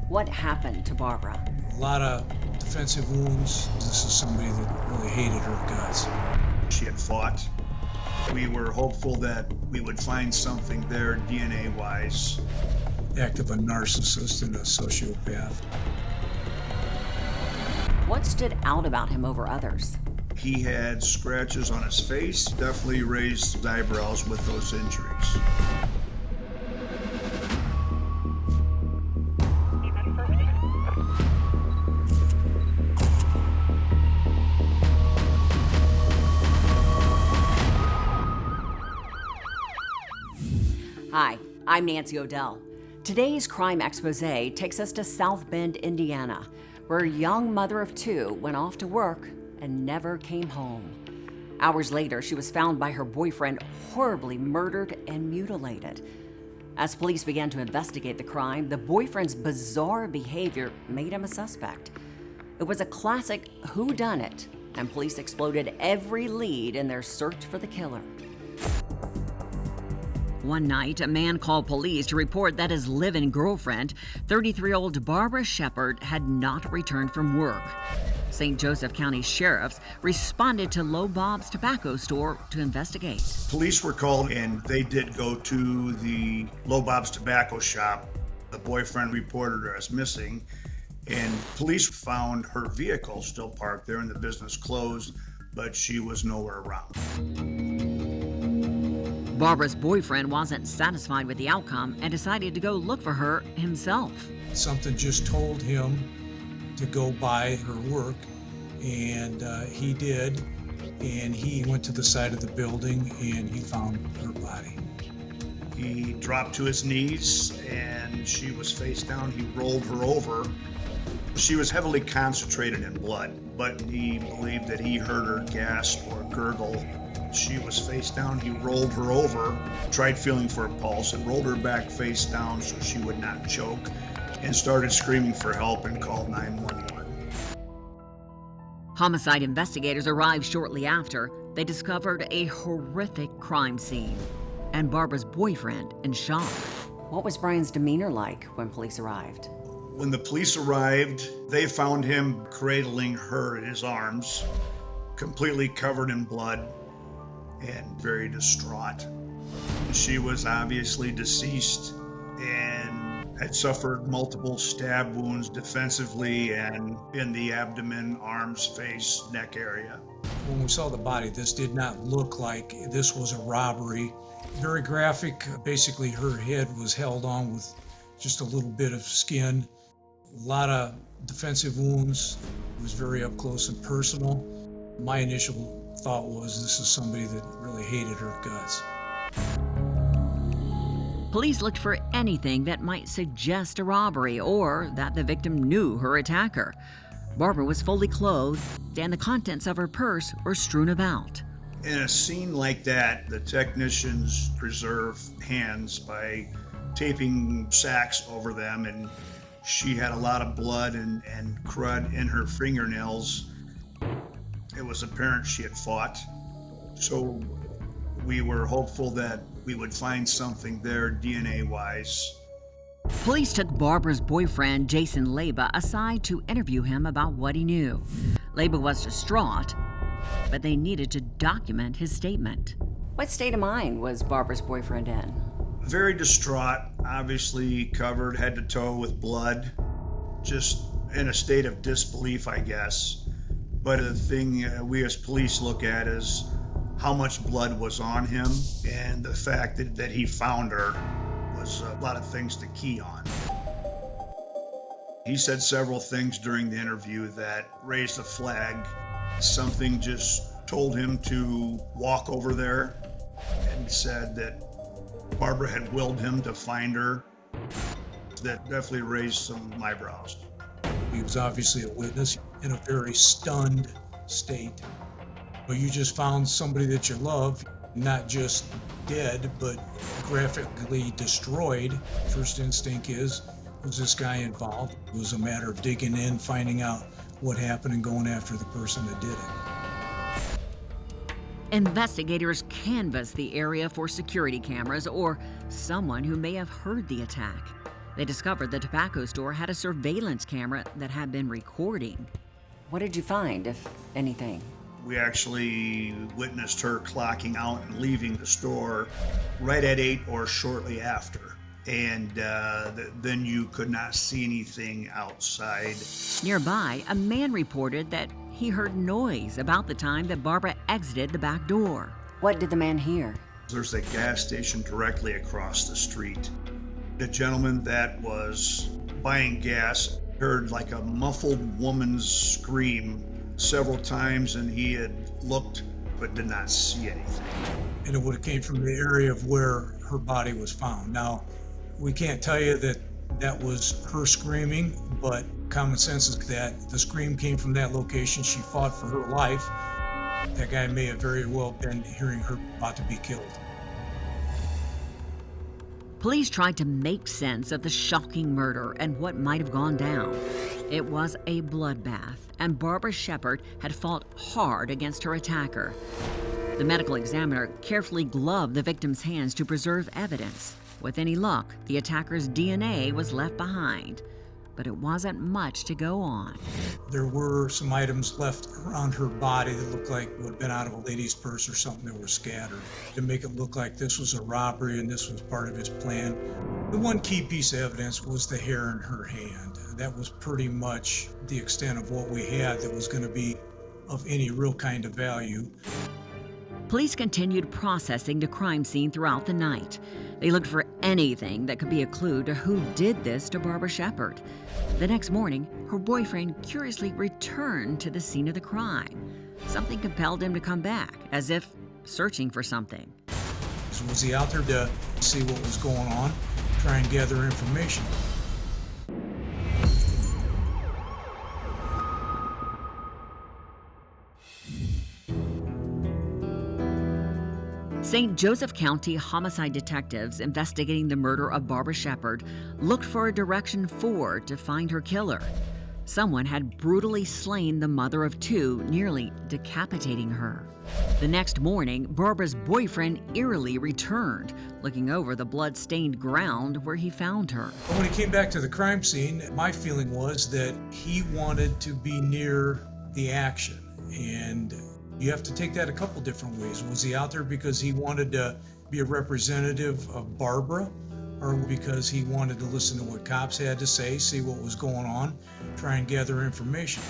What happened to Barbara? A lot of defensive wounds. This is somebody that really hated her guts. She had fought. We were hopeful that we would find something there DNA-wise. Act of a narcissist and a sociopath. What stood out about him over others? He had scratches on his face, definitely raised his eyebrows with those injuries. Hi, I'm Nancy O'Dell. Today's Crime Exposé takes us to South Bend, Indiana, where a young mother of two went off to work and never came home. Hours later, she was found by her boyfriend horribly murdered and mutilated. As police began to investigate the crime, the boyfriend's bizarre behavior made him a suspect. It was a classic whodunit, and police exploded every lead in their search for the killer. One night, a man called police to report that his live-in girlfriend, 33-year-old Barbara Sheppard, had not returned from work. St. Joseph County sheriffs responded to Low Bob's tobacco store to investigate. Police were called and they did go to the Low Bob's tobacco shop. The boyfriend reported her as missing, and police found her vehicle still parked there and the business closed, but she was nowhere around. Barbara's boyfriend wasn't satisfied with the outcome and decided to go look for her himself. Something just told him to go by her work, and he did, and he went to the side of the building and he found her body. He dropped to his knees and she was face down. He rolled her over. She was heavily concentrated in blood, but he believed that he heard her gasp or gurgle. She was face down. He rolled her over, tried feeling for a pulse, and rolled her back face down so she would not choke, and started screaming for help and called 911. Homicide investigators arrived shortly after. They discovered a horrific crime scene and Barbara's boyfriend in shock. What was Brian's demeanor like when police arrived? When the police arrived, they found him cradling her in his arms, completely covered in blood and very distraught. She was obviously deceased and had suffered multiple stab wounds defensively and in the abdomen, arms, face, neck area. When we saw the body, this did not look like this was a robbery. Very graphic. Basically, her head was held on with just a little bit of skin. A lot of defensive wounds. It was very up close and personal. My initial thought was this is somebody that really hated her guts. Police looked for anything that might suggest a robbery or that the victim knew her attacker. Barbara was fully clothed and the contents of her purse were strewn about. In a scene like that, the technicians preserve hands by taping sacks over them, and she had a lot of blood and crud in her fingernails. It was apparent she had fought, so we were hopeful that we would find something there DNA-wise. Police took Barbara's boyfriend, Jason Leba, aside to interview him about what he knew. Leba was distraught, but they needed to document his statement. What state of mind was Barbara's boyfriend in? Very distraught, obviously covered head to toe with blood, just in a state of disbelief, I guess. But the thing we as police look at is how much blood was on him, and the fact that he found her was a lot of things to key on. He said several things during the interview that raised a flag. Something just told him to walk over there, and said that Barbara had willed him to find her. That definitely raised some eyebrows. He was obviously a witness in a very stunned state. But you just found somebody that you love, not just dead, but graphically destroyed. First instinct is, was this guy involved? It was a matter of digging in, finding out what happened, and going after the person that did it. Investigators canvassed the area for security cameras or someone who may have heard the attack. They discovered the tobacco store had a surveillance camera that had been recording. What did you find, if anything? We actually witnessed her clocking out and leaving the store right at 8 or shortly after. And then you could not see anything outside. Nearby, a man reported that he heard noise about the time that Barbara exited the back door. What did the man hear? There's a gas station directly across the street. The gentleman that was buying gas heard like a muffled woman's scream several times, and he had looked but did not see anything. And it would have came from the area of where her body was found. Now, we can't tell you that that was her screaming, but common sense is that the scream came from that location. She fought for her life. That guy may have very well been hearing her about to be killed. Police tried to make sense of the shocking murder and what might have gone down. It was a bloodbath, and Barbara Sheppard had fought hard against her attacker. The medical examiner carefully gloved the victim's hands to preserve evidence. With any luck, the attacker's DNA was left behind, but it wasn't much to go on. There were some items left around her body that looked like would have been out of a lady's purse or something that were scattered to make it look like this was a robbery and this was part of his plan. The one key piece of evidence was the hair in her hand. That was pretty much the extent of what we had that was going to be of any real kind of value. Police continued processing the crime scene throughout the night. They looked for anything that could be a clue to who did this to Barbara Sheppard. The next morning, her boyfriend curiously returned to the scene of the crime. Something compelled him to come back, as if searching for something. So was he out there to see what was going on, try and gather information? St. Joseph County homicide detectives investigating the murder of Barbara Sheppard looked for a direction forward to find her killer. Someone had brutally slain the mother of two, nearly decapitating her. The next morning, Barbara's boyfriend eerily returned, looking over the blood-stained ground where he found her. When he came back to the crime scene, my feeling was that he wanted to be near the action. And you have to take that a couple different ways. Was he out there because he wanted to be a representative of Barbara, or because he wanted to listen to what cops had to say, see what was going on, try and gather information?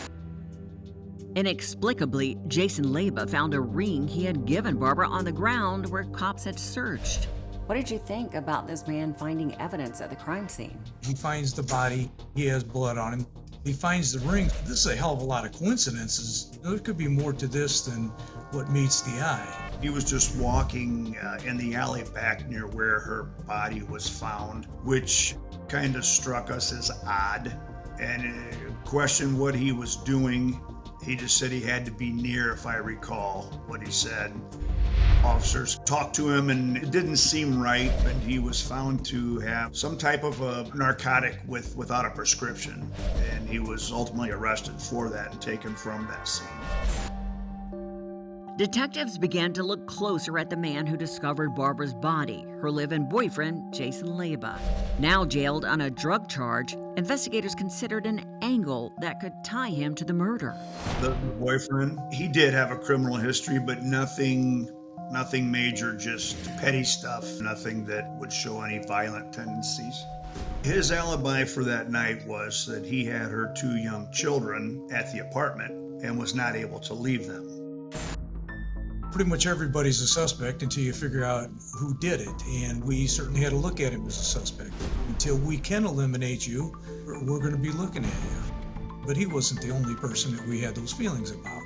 Inexplicably, Jason Leba found a ring he had given Barbara on the ground where cops had searched. What did you think about this man finding evidence at the crime scene? He finds the body, he has blood on him. He finds the ring. This is a hell of a lot of coincidences. There could be more to this than what meets the eye. He was just walking in the alley back near where her body was found, which kind of struck us as odd and questioned what he was doing. He just said he had to be near, if I recall what he said. Officers talked to him and it didn't seem right, but he was found to have some type of a narcotic without a prescription, and he was ultimately arrested for that and taken from that scene. Detectives began to look closer at the man who discovered Barbara's body, her live-in boyfriend, Jason Leba. Now jailed on a drug charge, investigators considered an angle that could tie him to the murder. The boyfriend, he did have a criminal history, but nothing major, just petty stuff, nothing that would show any violent tendencies. His alibi for that night was that he had her two young children at the apartment and was not able to leave them. Pretty much everybody's a suspect until you figure out who did it, and we certainly had to look at him as a suspect. Until we can eliminate you, we're going to be looking at you. But he wasn't the only person that we had those feelings about.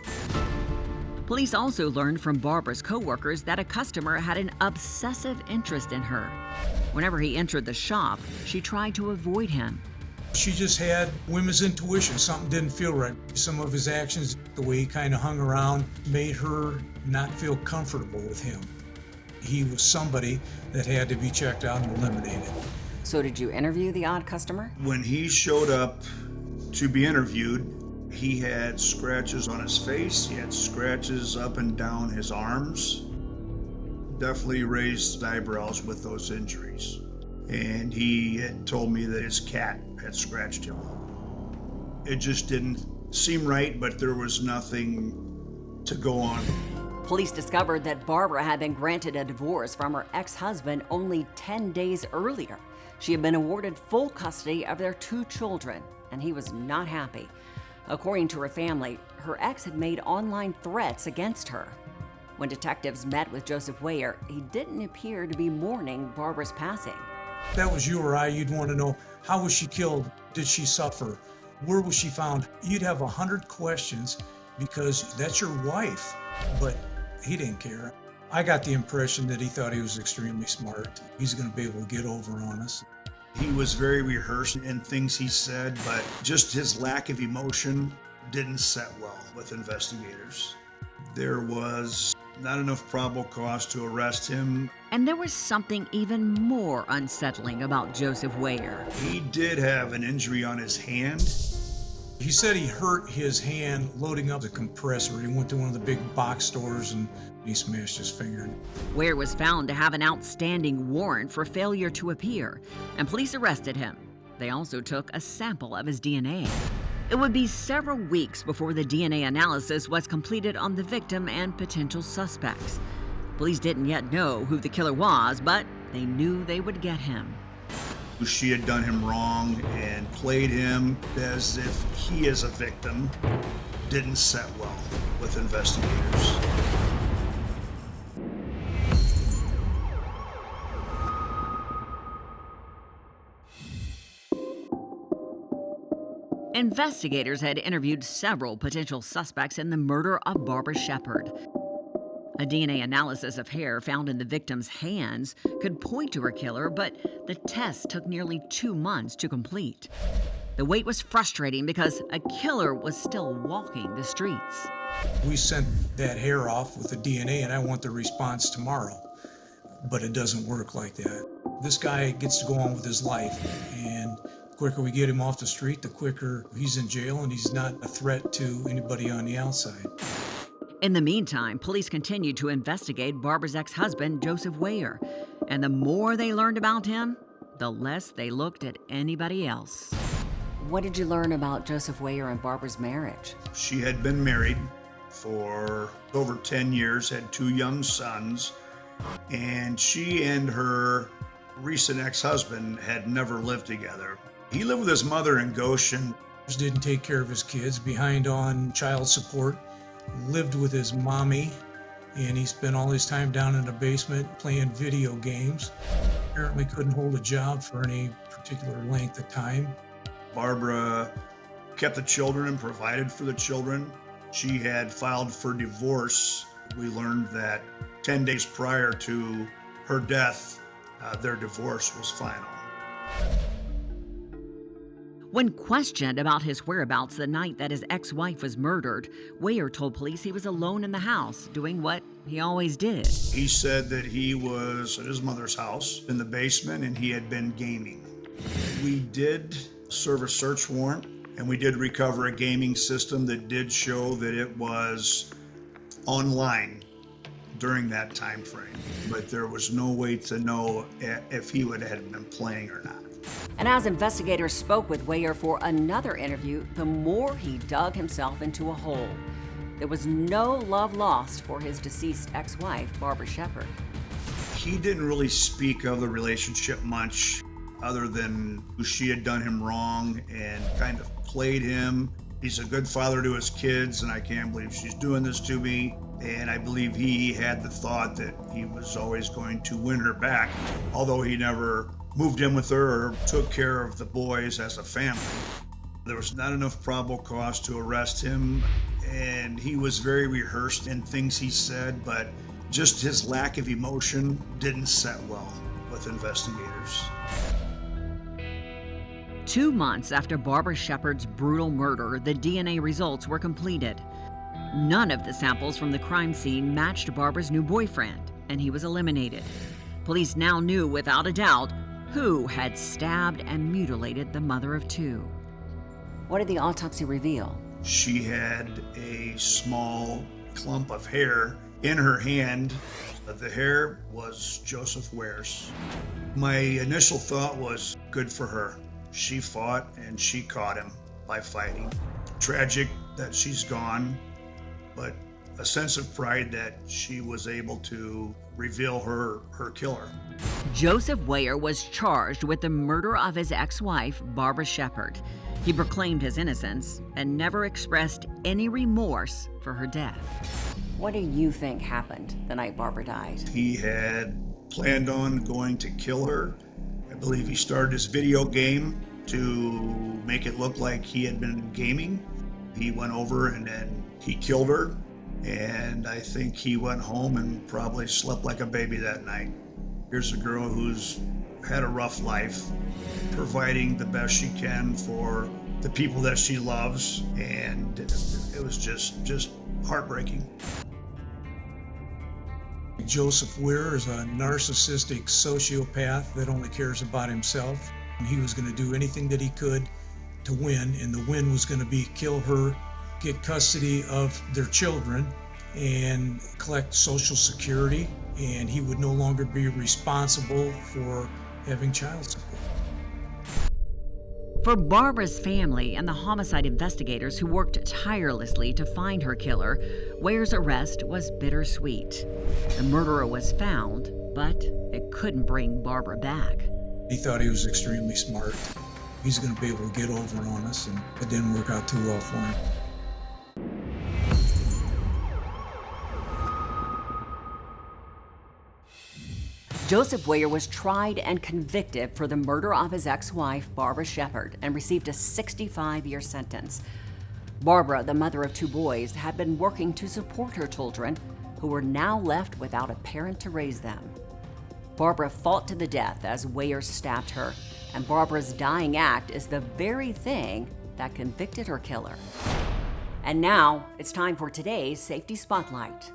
Police also learned from Barbara's co-workers that a customer had an obsessive interest in her. Whenever he entered the shop, she tried to avoid him. She just had women's intuition. Something didn't feel right. Some of his actions, the way he kind of hung around, made her not feel comfortable with him. He was somebody that had to be checked out and eliminated. So did you interview the odd customer? When he showed up to be interviewed, he had scratches on his face. He had scratches up and down his arms. Definitely raised eyebrows with those injuries. and he had told me that his cat had scratched him. It just didn't seem right, but there was nothing to go on. Police discovered that Barbara had been granted a divorce from her ex-husband only 10 days earlier. She had been awarded full custody of their 2 children, and he was not happy. According to her family, her ex had made online threats against her. When detectives met with Joseph Weyer, he didn't appear to be mourning Barbara's passing. If that was you or I, you'd want to know, how was she killed? Did she suffer? Where was she found? You'd have 100 questions because that's your wife. But he didn't care. I got the impression that he thought he was extremely smart. He's going to be able to get over on us. He was very rehearsed in things he said, but just his lack of emotion didn't set well with investigators. There was not enough probable cause to arrest him. And there was something even more unsettling about Joseph Weyer. He did have an injury on his hand. He said he hurt his hand loading up the compressor. He went to one of the big box stores and he smashed his finger. Weyer was found to have an outstanding warrant for failure to appear, and police arrested him. They also took a sample of his DNA. It would be several weeks before the DNA analysis was completed on the victim and potential suspects. Police didn't yet know who the killer was, but they knew they would get him. She had done him wrong and played him as if he is a victim. Didn't set well with investigators. Investigators had interviewed several potential suspects in the murder of Barbara Sheppard. A DNA analysis of hair found in the victim's hands could point to her killer, but the test took nearly 2 months to complete. The wait was frustrating because a killer was still walking the streets. We sent that hair off with the DNA and I want the response tomorrow. But it doesn't work like that. This guy gets to go on with his life, and the quicker we get him off the street, the quicker he's in jail and he's not a threat to anybody on the outside. In the meantime, police continued to investigate Barbara's ex-husband, Joseph Weyer. And the more they learned about him, the less they looked at anybody else. What did you learn about Joseph Weyer and Barbara's marriage? She had been married for over 10 years, had 2 young sons, and she and her recent ex-husband had never lived together. He lived with his mother in Goshen. He didn't take care of his kids, behind on child support. Lived with his mommy, and he spent all his time down in the basement playing video games. Apparently couldn't hold a job for any particular length of time. Barbara kept the children and provided for the children. She had filed for divorce. We learned that 10 days prior to her death, their divorce was final. When questioned about his whereabouts the night that his ex-wife was murdered, Weyer told police he was alone in the house, doing what he always did. He said that he was at his mother's house in the basement and he had been gaming. We did serve a search warrant and we did recover a gaming system that did show that it was online during that time frame, but there was no way to know if he would have been playing or not. And as investigators spoke with Weyer for another interview, the more he dug himself into a hole. There was no love lost for his deceased ex-wife, Barbara Sheppard. He didn't really speak of the relationship much, other than she had done him wrong and kind of played him. He's a good father to his kids, and I can't believe she's doing this to me. And I believe he had the thought that he was always going to win her back, although he never moved in with her or took care of the boys as a family. There was not enough probable cause to arrest him, and he was very rehearsed in things he said, but just his lack of emotion didn't set well with investigators. 2 months after Barbara Sheppard's brutal murder, the DNA results were completed. None of the samples from the crime scene matched Barbara's new boyfriend, and he was eliminated. Police now knew without a doubt who had stabbed and mutilated the mother of 2. What did the autopsy reveal? She had a small clump of hair In her hand, the hair was Joseph Ware's. My initial thought was, good for her. She fought and she caught him by fighting. Tragic that she's gone, but a sense of pride that she was able to reveal her killer. Joseph Ware was charged with the murder of his ex-wife, Barbara Sheppard. He proclaimed his innocence and never expressed any remorse for her death. What do you think happened the night Barbara died? He had planned on going to kill her. I believe he started his video game to make it look like he had been gaming. He went over and then he killed her. And I think he went home and probably slept like a baby that night. Here's a girl who's had a rough life, providing the best she can for the people that she loves, and it was just heartbreaking. Joseph Ware is a narcissistic sociopath that only cares about himself. And he was going to do anything that he could to win, and the win was going to be kill her, get custody of their children, and collect Social Security, and he would no longer be responsible for having child support. For Barbara's family and the homicide investigators who worked tirelessly to find her killer, Ware's arrest was bittersweet. The murderer was found, but it couldn't bring Barbara back. He thought he was extremely smart. He's going to be able to get over on us, and it didn't work out too well for him. Joseph Ware was tried and convicted for the murder of his ex-wife, Barbara Sheppard, and received a 65-year sentence. Barbara, the mother of 2 boys, had been working to support her children, who were now left without a parent to raise them. Barbara fought to the death as Ware stabbed her, and Barbara's dying act is the very thing that convicted her killer. And now, it's time for today's Safety Spotlight.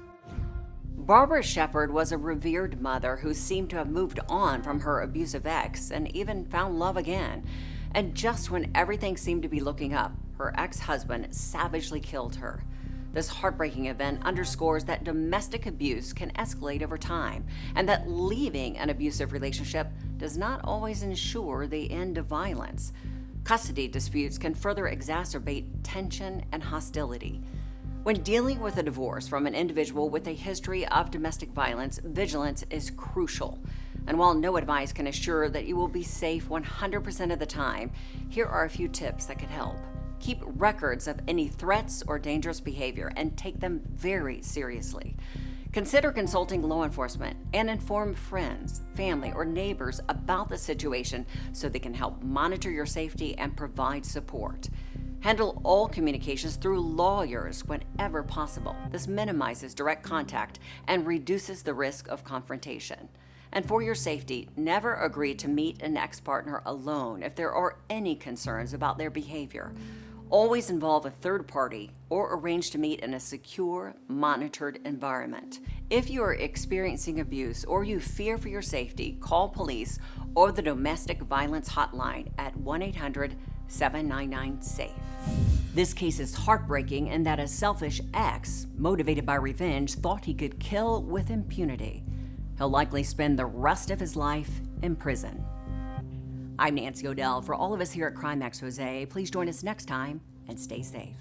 Barbara Sheppard was a revered mother who seemed to have moved on from her abusive ex and even found love again. And just when everything seemed to be looking up, her ex-husband savagely killed her. This heartbreaking event underscores that domestic abuse can escalate over time, and that leaving an abusive relationship does not always ensure the end of violence. Custody disputes can further exacerbate tension and hostility. When dealing with a divorce from an individual with a history of domestic violence, vigilance is crucial. And while no advice can assure that you will be safe 100% of the time, here are a few tips that could help. Keep records of any threats or dangerous behavior and take them very seriously. Consider consulting law enforcement and inform friends, family, or neighbors about the situation so they can help monitor your safety and provide support. Handle all communications through lawyers whenever possible. This minimizes direct contact and reduces the risk of confrontation. And for your safety, never agree to meet an ex-partner alone if there are any concerns about their behavior. Always involve a third party or arrange to meet in a secure, monitored environment. If you are experiencing abuse or you fear for your safety, call police or the Domestic Violence Hotline at 1-800-799-SAFE. This case is heartbreaking in that a selfish ex, motivated by revenge, thought he could kill with impunity. He'll likely spend the rest of his life in prison. I'm Nancy O'Dell. For all of us here at Crime Exposé, please join us next time and stay safe.